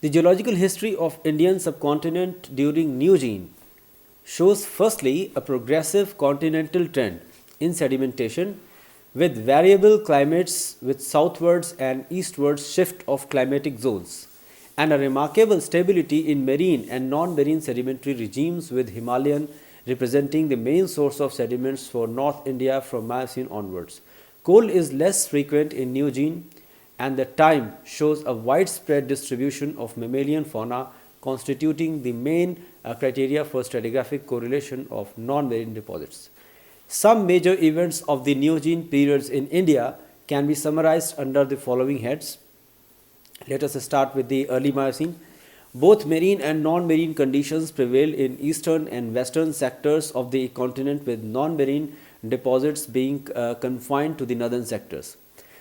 The geological history of Indian subcontinent during Neogene shows firstly a progressive continental trend in sedimentation with variable climates with southwards and eastwards shift of climatic zones and a remarkable stability in marine and non-marine sedimentary regimes with Himalayan representing the main source of sediments for North India from Miocene onwards. Coal is less frequent in Neogene and the time shows a widespread distribution of mammalian fauna constituting the main criteria for stratigraphic correlation of non-marine deposits. Some major events of the Neogene periods in India can be summarized under the following heads. Let us start with the early Miocene. Both marine and non-marine conditions prevailed in eastern and western sectors of the continent with non-marine deposits being confined to the northern sectors.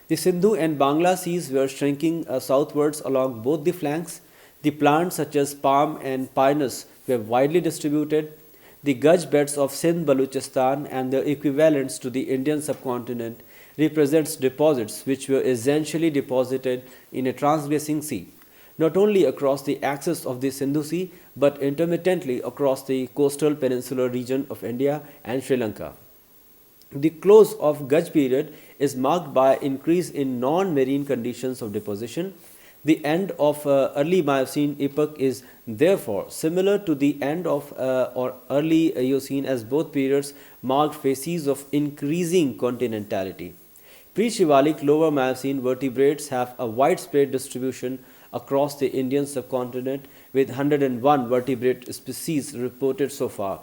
The Sindhu and Bangla seas were shrinking southwards along both the flanks. The plants such as palm and pinus were widely distributed. The gudge beds of Sindh Baluchistan and their equivalents to the Indian subcontinent represents deposits which were essentially deposited in a transgressing sea, not only across the axis of the Sindhu Sea but intermittently across the coastal peninsular region of India and Sri Lanka. The close of Gudge period is marked by increase in non-marine conditions of deposition. The end of early Miocene epoch is therefore similar to the end of or early Eocene as both periods marked phases of increasing continentality. Pre-Shivalic lower Miocene vertebrates have a widespread distribution across the Indian subcontinent with 101 vertebrate species reported so far.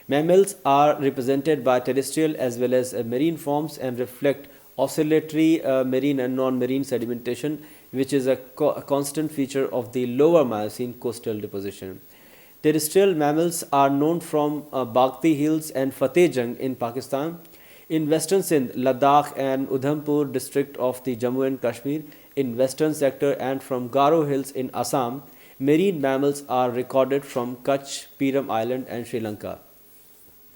Mammals are represented by terrestrial as well as marine forms and reflect oscillatory marine and non-marine sedimentation, which is a constant feature of the lower Miocene coastal deposition. Terrestrial mammals are known from Bagti Hills and Fateh Jung in Pakistan, in western Sindh, Ladakh and Udhampur district of the Jammu and Kashmir, in western sector and from Garo Hills in Assam. Marine mammals are recorded from Kutch, Peram Island and Sri Lanka.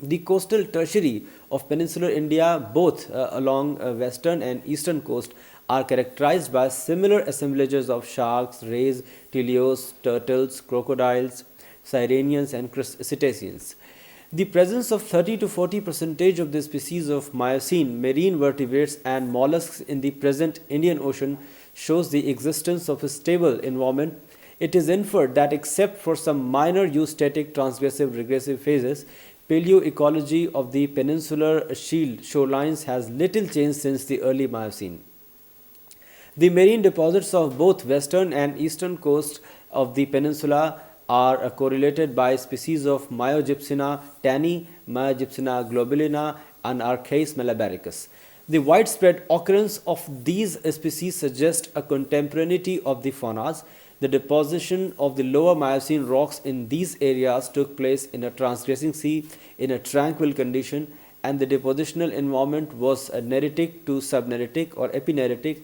The coastal tertiary of peninsular India, both along western and eastern coast, are characterized by similar assemblages of sharks, rays, teleos, turtles, crocodiles, sirenians, and cetaceans. The presence of 30 to 40% of the species of Miocene marine vertebrates and mollusks in the present Indian Ocean shows the existence of a stable environment. It is inferred that except for some minor eustatic transgressive regressive phases, paleoecology of the peninsular shield shorelines has little changed since the early Miocene. The marine deposits of both western and eastern coast of the peninsula are correlated by species of Myogypsina tanni, Myogypsina globulina, and Archaeus malabaricus. The widespread occurrence of these species suggests a contemporaneity of the faunas. The deposition of the lower Miocene rocks in these areas took place in a transgressing sea in a tranquil condition, and the depositional environment was neritic to subneritic or epineritic.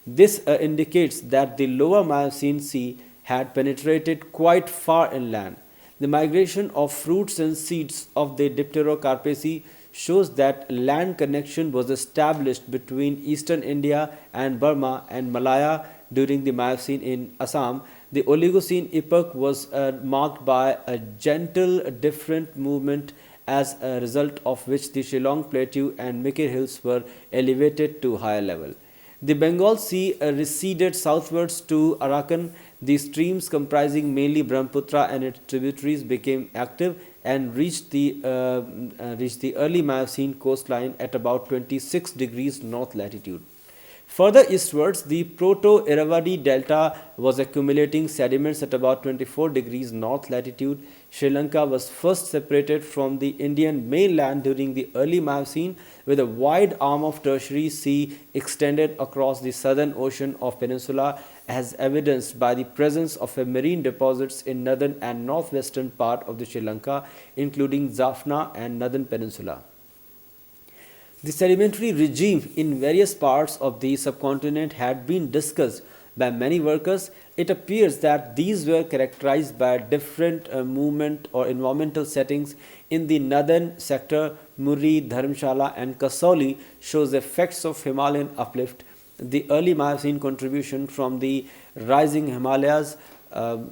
This indicates that the lower Miocene sea had penetrated quite far inland. The migration of fruits and seeds of the Dipterocarpaceae shows that land connection was established between eastern India and Burma and Malaya during the Miocene in Assam. The Oligocene epoch was marked by a gentle different movement as a result of which the Shillong Plateau and Mikir Hills were elevated to higher level. The Bengal Sea receded southwards to Arakan. The streams comprising mainly Brahmaputra and its tributaries became active and reached the early Miocene coastline at about 26 degrees north latitude. Further eastwards, the Proto-Irrawaddy Delta was accumulating sediments at about 24 degrees north latitude. Sri Lanka was first separated from the Indian mainland during the early Miocene, with a wide arm of tertiary sea extended across the southern ocean of peninsula, as evidenced by the presence of marine deposits in northern and northwestern part of the Sri Lanka, including Jaffna and northern peninsula. The sedimentary regime in various parts of the subcontinent had been discussed by many workers. It appears that these were characterized by different movement or environmental settings. In the northern sector, Murri, Dharamshala and Kasauli shows effects of Himalayan uplift. The early Miocene contribution from the rising Himalayas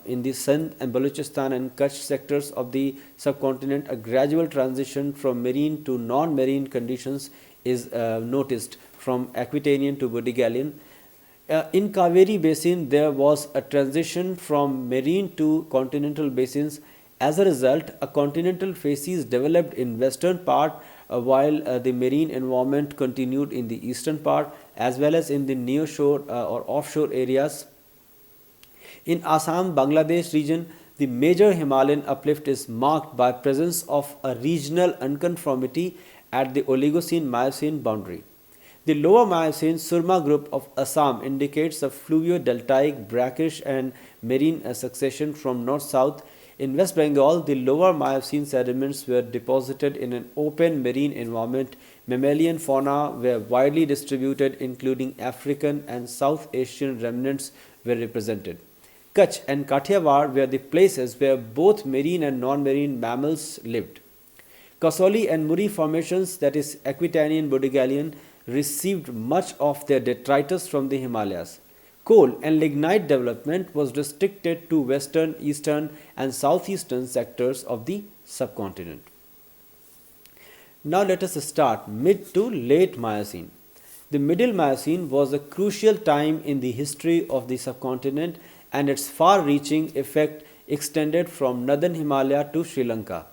in the Sindh and Balochistan and Kutch sectors of the subcontinent, a gradual transition from marine to non-marine conditions is noticed from Aquitanian to Burdigalian. In Kaveri Basin, there was a transition from marine to continental basins. As a result, a continental facies developed in western part while the marine environment continued in the eastern part, as well as in the nearshore or offshore areas. In Assam, Bangladesh region, the major Himalayan uplift is marked by presence of a regional unconformity at the Oligocene-Miocene boundary. The lower Miocene Surma group of Assam indicates a fluvio-deltaic, brackish and marine succession from north-south. In West Bengal, the lower Miocene sediments were deposited in an open marine environment. Mammalian fauna were widely distributed, including African and South Asian remnants were represented. Kutch and Kathiawar were the places where both marine and non-marine mammals lived. Kasoli and Muri formations, that is Aquitanian Burdigalian, received much of their detritus from the Himalayas. Coal and lignite development was restricted to western, eastern and southeastern sectors of the subcontinent. Now let us start mid to late Miocene. The middle Miocene was a crucial time in the history of the subcontinent, and its far-reaching effect extended from northern Himalaya to Sri Lanka.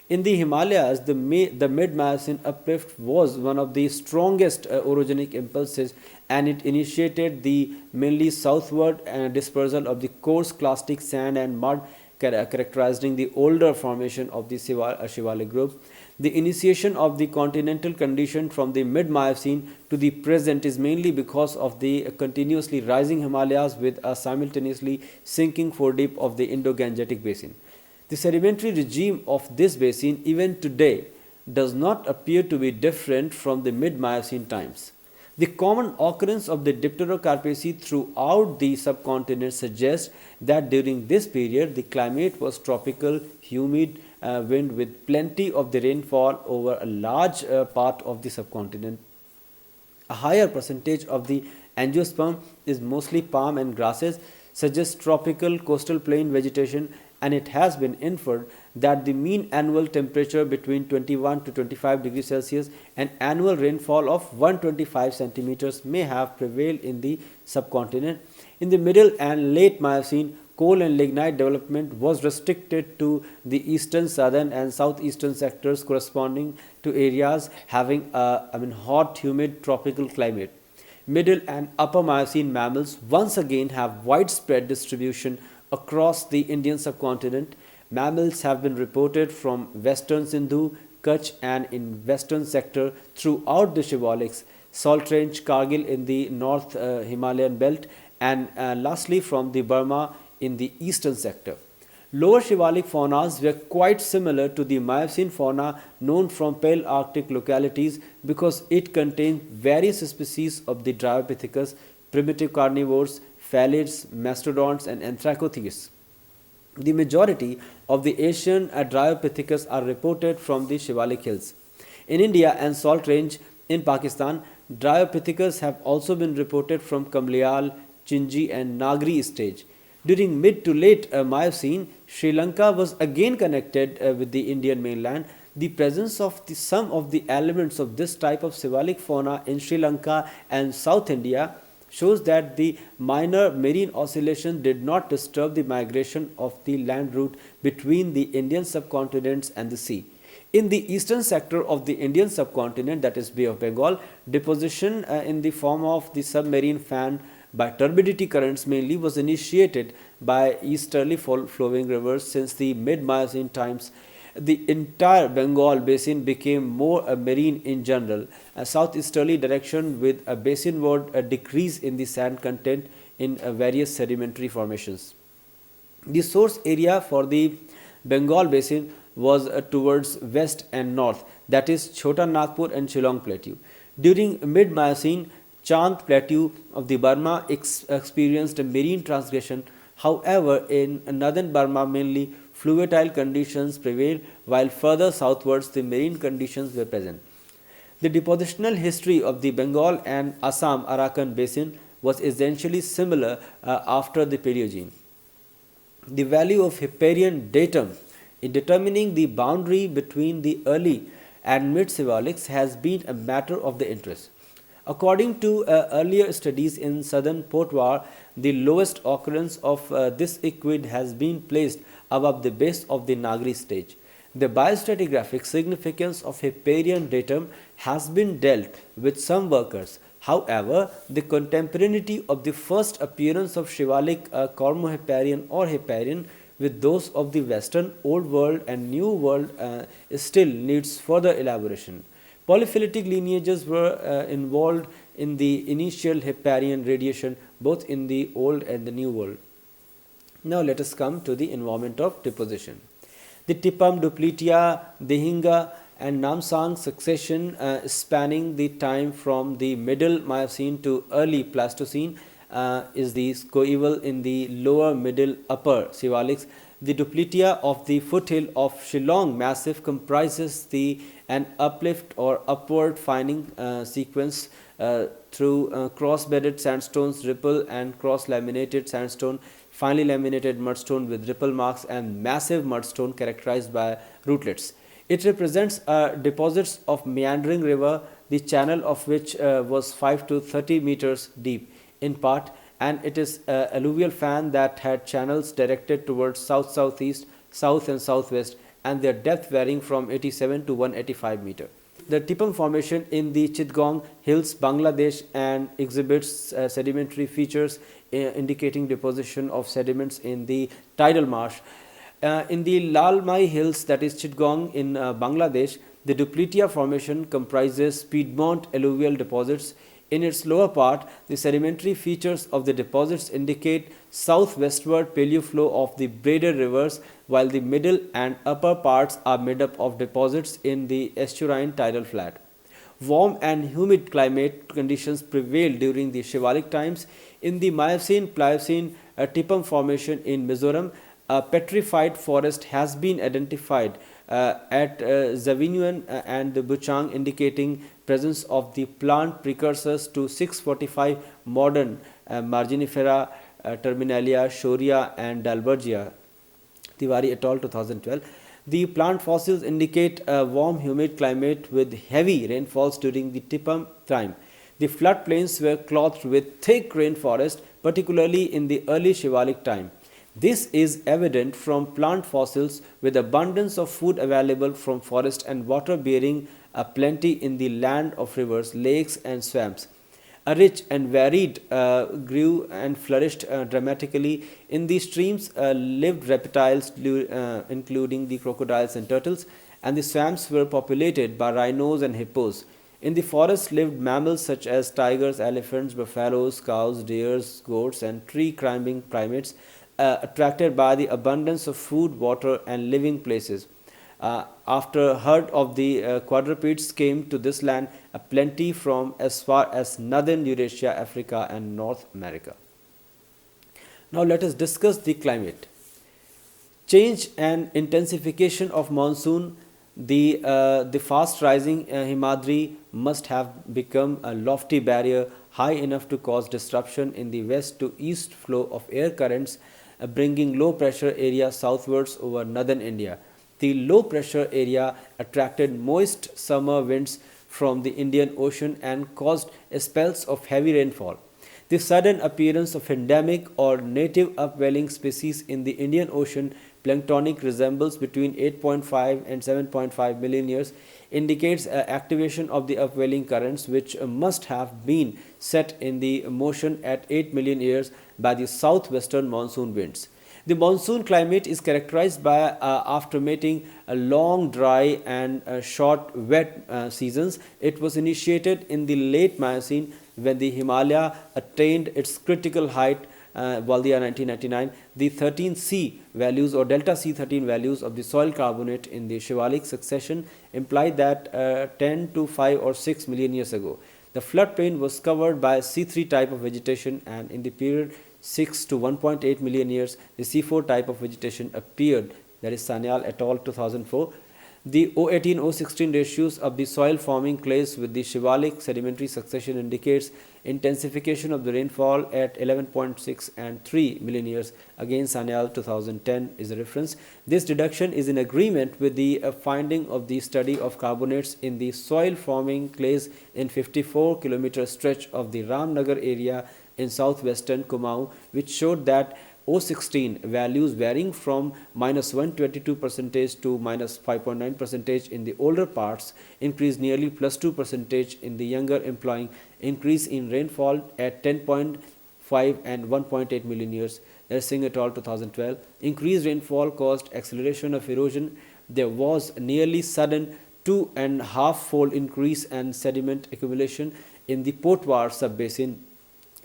In the Himalayas, the mid-Miocene uplift was one of the strongest orogenic impulses, and it initiated the mainly southward dispersal of the coarse clastic sand and mud characterizing the older formation of the Shivalik group. The initiation of the continental condition from the mid-Miocene to the present is mainly because of the continuously rising Himalayas with a simultaneously sinking foredip of the Indo-Gangetic basin. The sedimentary regime of this basin even today does not appear to be different from the mid-Miocene times. The common occurrence of the Dipterocarpaceae throughout the subcontinent suggests that during this period the climate was tropical, humid, wind with plenty of the rainfall over a large part of the subcontinent. A higher percentage of the angiosperm is mostly palm and grasses, suggests tropical coastal plain vegetation, and it has been inferred that the mean annual temperature between 21 to 25 degrees Celsius and annual rainfall of 125 centimeters may have prevailed in the subcontinent. In the middle and late Miocene, coal and lignite development was restricted to the eastern, southern and southeastern sectors corresponding to areas having a hot, humid tropical climate. Middle and upper Miocene mammals once again have widespread distribution across the Indian subcontinent. Mammals have been reported from western Sindhu, Kutch and in western sector throughout the Shivaliks, Salt Range, Kargil in the North Himalayan belt, and lastly from the Burma in the eastern sector. Lower Shivalik faunas were quite similar to the Miocene fauna known from Palearctic localities because it contained various species of the Dryopithecus, primitive carnivores, phalids, mastodons and anthracotheres. The majority of the Asian Dryopithecus are reported from the Shivalik hills. In India and Salt Range in Pakistan, Dryopithecus have also been reported from Kamlial, Chinji and Nagri stage. During mid to late Miocene, Sri Lanka was again connected with the Indian mainland. The presence of some of the elements of this type of Shivalik fauna in Sri Lanka and South India shows that the minor marine oscillation did not disturb the migration of the land route between the Indian subcontinents and the sea. In the eastern sector of the Indian subcontinent, that is Bay of Bengal, deposition in the form of the submarine fan by turbidity currents mainly was initiated by easterly flowing rivers. Since the mid-Miocene times, the entire Bengal basin became more marine in general, a southeasterly direction with a basinward decrease in the sand content in various sedimentary formations. The source area for the Bengal basin was towards west and north, that is Chota Nagpur and Shillong Plateau. During mid-Miocene, Chand Plateau of the Burma experienced a marine transgression. However, in northern Burma mainly fluviatile conditions prevailed, while further southwards the marine conditions were present. The depositional history of the Bengal and Assam Arakan basin was essentially similar after the Paleogene. The value of Hipparian datum in determining the boundary between the early and mid Siwaliks has been a matter of the interest. According to earlier studies in southern Potwar, the lowest occurrence of this equid has been placed above the base of the Nagri stage. The biostratigraphic significance of Hipparian datum has been dealt with some workers. However, the contemporaneity of the first appearance of Shivalik Cormo-Hipparian or Hipparian with those of the Western Old World and New World still needs further elaboration. Polyphyletic lineages were involved in the initial Hipparian radiation both in the Old and the New World. Now let us come to the environment of deposition. The Tipam, Dupletia, Dihinga and Namsang succession spanning the time from the middle Miocene to early Pleistocene is the coeval in the lower, middle, upper Sivaliks. The Dupletia of the foothill of Shillong Massif comprises an uplift or upward fining sequence through cross-bedded sandstones, ripple and cross-laminated sandstone, finely laminated mudstone with ripple marks and massive mudstone characterized by rootlets. It represents deposits of meandering river, the channel of which was 5 to 30 meters deep in part, and it is alluvial fan that had channels directed towards south-southeast, south and southwest, and their depth varying from 87 to 185 meter. The Tipam formation in the Chittagong Hills, Bangladesh, and exhibits sedimentary features indicating deposition of sediments in the tidal marsh. In the Lalmai Hills, that is Chittagong in Bangladesh, the Dupletia formation comprises Piedmont alluvial deposits. In its lower part, the sedimentary features of the deposits indicate southwestward paleoflow of the braided rivers, while the middle and upper parts are made up of deposits in the estuarine tidal flat. Warm and humid climate conditions prevailed during the Shivalik times. In the Miocene-Pliocene Tipam formation in Mizoram, a petrified forest has been identified at Zavinuan and the Buchang, indicating presence of the plant precursors to 645 modern Marginifera, Terminalia, Shoria and Dalbergia. Tiwari et al. 2012. The plant fossils indicate a warm humid climate with heavy rainfalls during the Tipam time. The floodplains were clothed with thick rainforest, particularly in the early Shivalik time. This is evident from plant fossils with abundance of food available from forest and water bearing a plenty in the land of rivers, lakes and swamps. A rich and varied grew and flourished dramatically. In these streams lived reptiles including the crocodiles and turtles, and the swamps were populated by rhinos and hippos. In the forest lived mammals such as tigers, elephants, buffaloes, cows, deers, goats and tree-climbing primates, attracted by the abundance of food, water and living places. After a herd of the quadrupeds came to this land, a plenty from as far as northern Eurasia, Africa and North America. Now let us discuss the climate. Change and intensification of monsoon. The fast rising Himadri must have become a lofty barrier high enough to cause disruption in the west to east flow of air currents, bringing low pressure area southwards over northern India. The low pressure area attracted moist summer winds from the Indian Ocean and caused spells of heavy rainfall. The sudden appearance of endemic or native upwelling species in the Indian Ocean planktonic resembles between 8.5 and 7.5 million years, indicates activation of the upwelling currents which must have been set in the motion at 8 million years by the southwestern monsoon winds. The monsoon climate is characterized by after mating a long dry and short wet seasons. It was initiated in the late Myosin when the Himalaya attained its critical height, Waldia 1999. The 13C values or delta C13 values of the soil carbonate in the Shivalik succession implied that 10 to 5 or 6 million years ago. The floodplain was covered by C3 type of vegetation, and in the period 6 to 1.8 million years, the C4 type of vegetation appeared, that is Sanyal et al. 2004. The O18-O16 ratios of the soil forming clays with the shivalic sedimentary succession indicates intensification of the rainfall at 11.6 and 3 million years. Again, Sanyal 2010 is a reference. This deduction is in agreement with the finding of the study of carbonates in the soil forming clays in 54-kilometer stretch of the Ramnagar area in southwestern Kumaon, which showed that O16 values varying from minus 122% to minus 5.9% in the older parts increased nearly plus 2% in the younger, implying increase in rainfall at 10.5 and 1.8 million years. That is Singh et al. 2012. Increased rainfall caused acceleration of erosion. There was nearly sudden 2.5-fold increase in sediment accumulation in the Potwar subbasin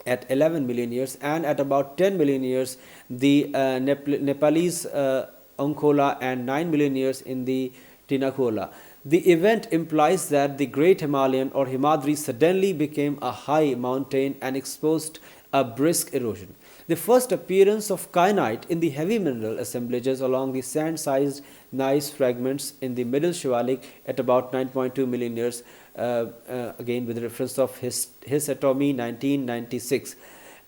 at 11 million years, and at about 10 million years the Nepalese Onkola, and 9 million years in the Tinakola. The event implies that the Great Himalayan or Himadri suddenly became a high mountain and exposed a brisk erosion. The first appearance of kyanite in the heavy mineral assemblages along the sand-sized gneiss fragments in the middle Shivalik at about 9.2 million years, again with reference of his Atomy 1996.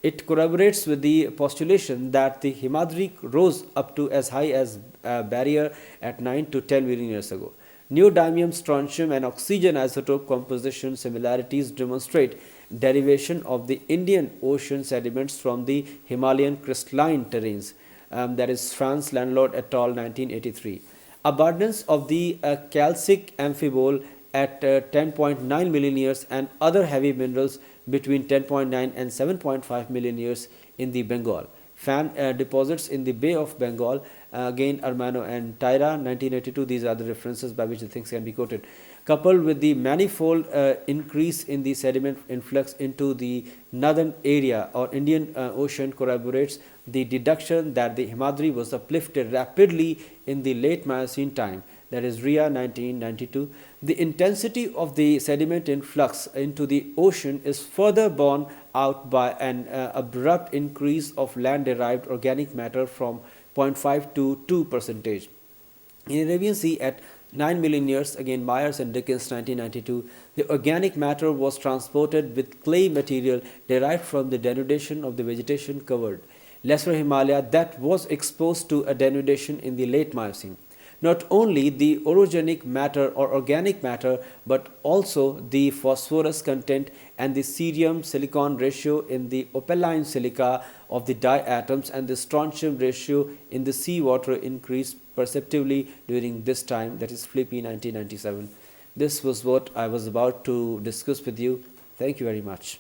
It corroborates with the postulation that the Himadri rose up to as high as a barrier at 9 to 10 million years ago. Neodymium, strontium and oxygen isotope composition similarities demonstrate derivation of the Indian Ocean sediments from the Himalayan crystalline terrains. That is Franz Landlord et al. 1983. Abundance of the calcic amphibole at 10.9 million years and other heavy minerals between 10.9 and 7.5 million years in the Bengal. Fan deposits in the Bay of Bengal, again Armano and Tyra 1982, these are the references by which the things can be quoted. Coupled with the manifold increase in the sediment influx into the northern area or Indian Ocean corroborates the deduction that the Himadri was uplifted rapidly in the late Myosin time, that is RIA 1992. The intensity of the sediment influx into the ocean is further borne out by an abrupt increase of land-derived organic matter from 0.5 to 2%. In Arabian Sea at 9 million years, again Myers and Dickens 1992, the organic matter was transported with clay material derived from the denudation of the vegetation covered Lesser Himalaya that was exposed to a denudation in the late Miocene. Not only the orogenic matter or organic matter, but also the phosphorus content and the cerium silicon ratio in the opaline silica of the diatoms and the strontium ratio in the seawater increased perceptibly during this time, that is Flippy 1997. This was what I was about to discuss with you. Thank you very much.